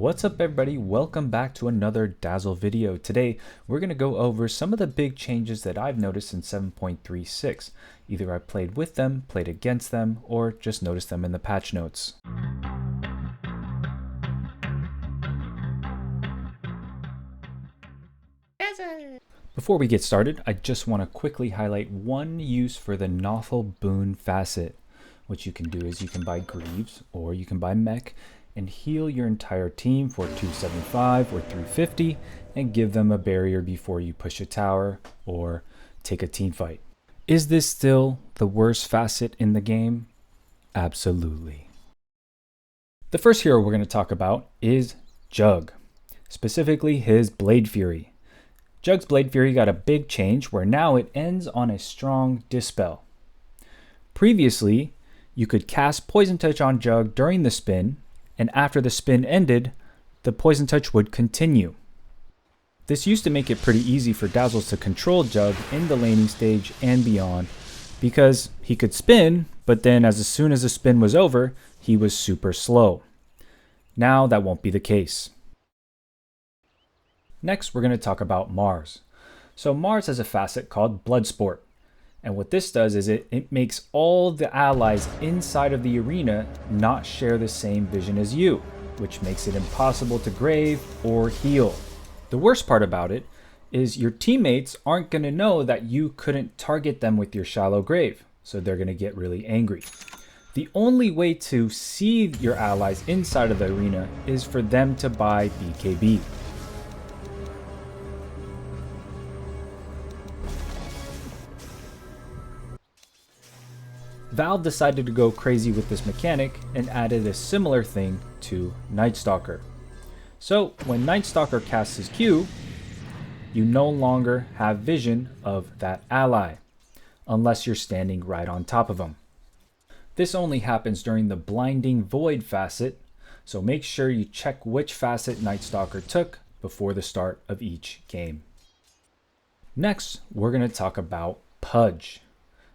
What's up everybody, welcome back to another Dazzle video. Today we're going to go over some of the big changes that I've noticed in 7.36. Either I played with them, played against them, or just noticed them in the patch notes. Before we get started, I just want to quickly highlight one use for the nothlboon facet. What you can do is you can buy Greaves or you can buy Mech and heal your entire team for 275 or 350 and give them a barrier before you push a tower or take a team fight. Is this still the worst facet in the game? Absolutely. The first hero we're going to talk about is Jugg, specifically his Blade Fury. Jugg's Blade Fury got a big change where now it ends on a strong dispel. Previously, you could cast Poison Touch on Jugg during the spin, and after the spin ended, the Poison Touch would continue. This used to make it pretty easy for Dazzle to control Jugg in the laning stage and beyond, because he could spin, but then as soon as the spin was over, he was super slow. Now that won't be the case. Next, we're going to talk about Mars. So Mars has a facet called Bloodsport. And what this does is it makes all the allies inside of the arena not share the same vision as you, which makes it impossible to grave or heal. The worst part about it is your teammates aren't going to know that you couldn't target them with your shallow grave, so they're going to get really angry. The only way to see your allies inside of the arena is for them to buy BKB. Valve decided to go crazy with this mechanic and added a similar thing to Nightstalker. So when Nightstalker casts his Q, you no longer have vision of that ally, unless you're standing right on top of him. This only happens during the Blinding Void facet, so make sure you check which facet Nightstalker took before the start of each game. Next, we're going to talk about Pudge.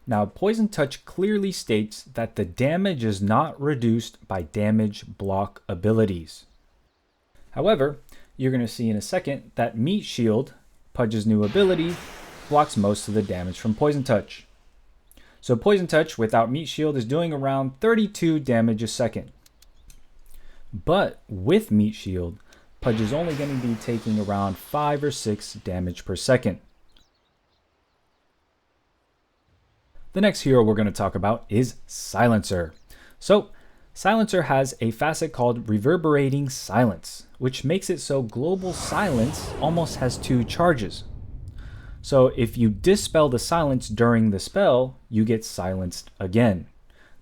Now, Poison Touch clearly states that the damage is not reduced by damage block abilities. However, you're going to see in a second that Meat Shield, Pudge's new ability, blocks most of the damage from Poison Touch. So Poison Touch without Meat Shield is doing around 32 damage a second. But with Meat Shield, Pudge is only going to be taking around 5 or 6 damage per second. The next hero we're going to talk about is Silencer. So, Silencer has a facet called Reverberating Silence, which makes it so Global Silence almost has 2 charges. So if you dispel the silence during the spell, you get silenced again.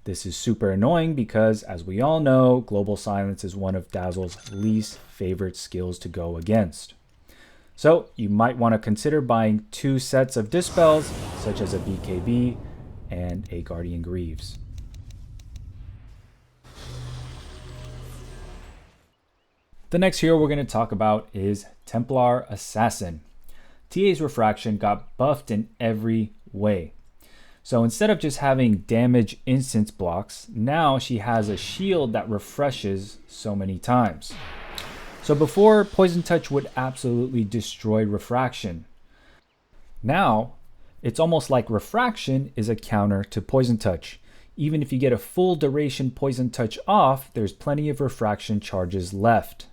This is super annoying because, as we all know, Global Silence is one of Dazzle's least favorite skills to go against. So you might want to consider buying 2 sets of dispels, such as a BKB and a Guardian Greaves. The next hero we're going to talk about is Templar Assassin. TA's Refraction got buffed in every way. So instead of just having damage instance blocks, now she has a shield that refreshes so many times. So before, Poison Touch would absolutely destroy Refraction. Now, it's almost like Refraction is a counter to Poison Touch. Even if you get a full duration Poison Touch off, there's plenty of Refraction charges left.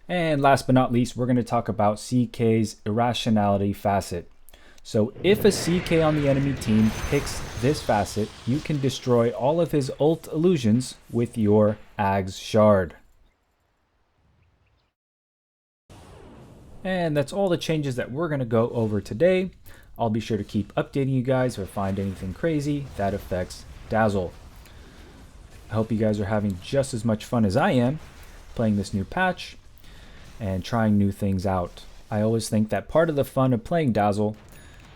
And last but not least, we're going to talk about CK's Irrationality facet. So if a CK on the enemy team picks this facet, you can destroy all of his ult illusions with your Ag's Shard. And that's all the changes that we're going to go over today. I'll be sure to keep updating you guys if I find anything crazy that affects Dazzle. I hope you guys are having just as much fun as I am playing this new patch and trying new things out. I always think that part of the fun of playing Dazzle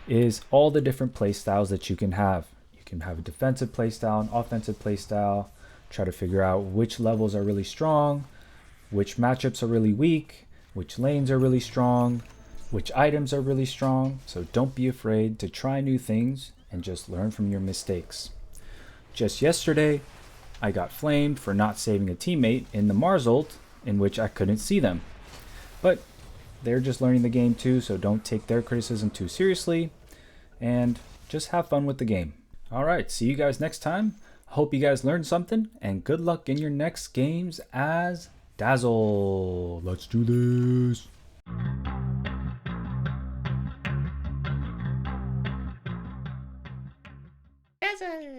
is all the different playstyles that you can have. You can have a defensive playstyle, an offensive playstyle, try to figure out which levels are really strong, which matchups are really weak, which lanes are really strong, which items are really strong. So don't be afraid to try new things and just learn from your mistakes. Just yesterday, I got flamed for not saving a teammate in the Mars ult in which I couldn't see them. But they're just learning the game too, so don't take their criticism too seriously, and just have fun with the game. Alright, see you guys next time. Hope you guys learned something, and good luck in your next games as Dazzle. Let's do this. Dazzle!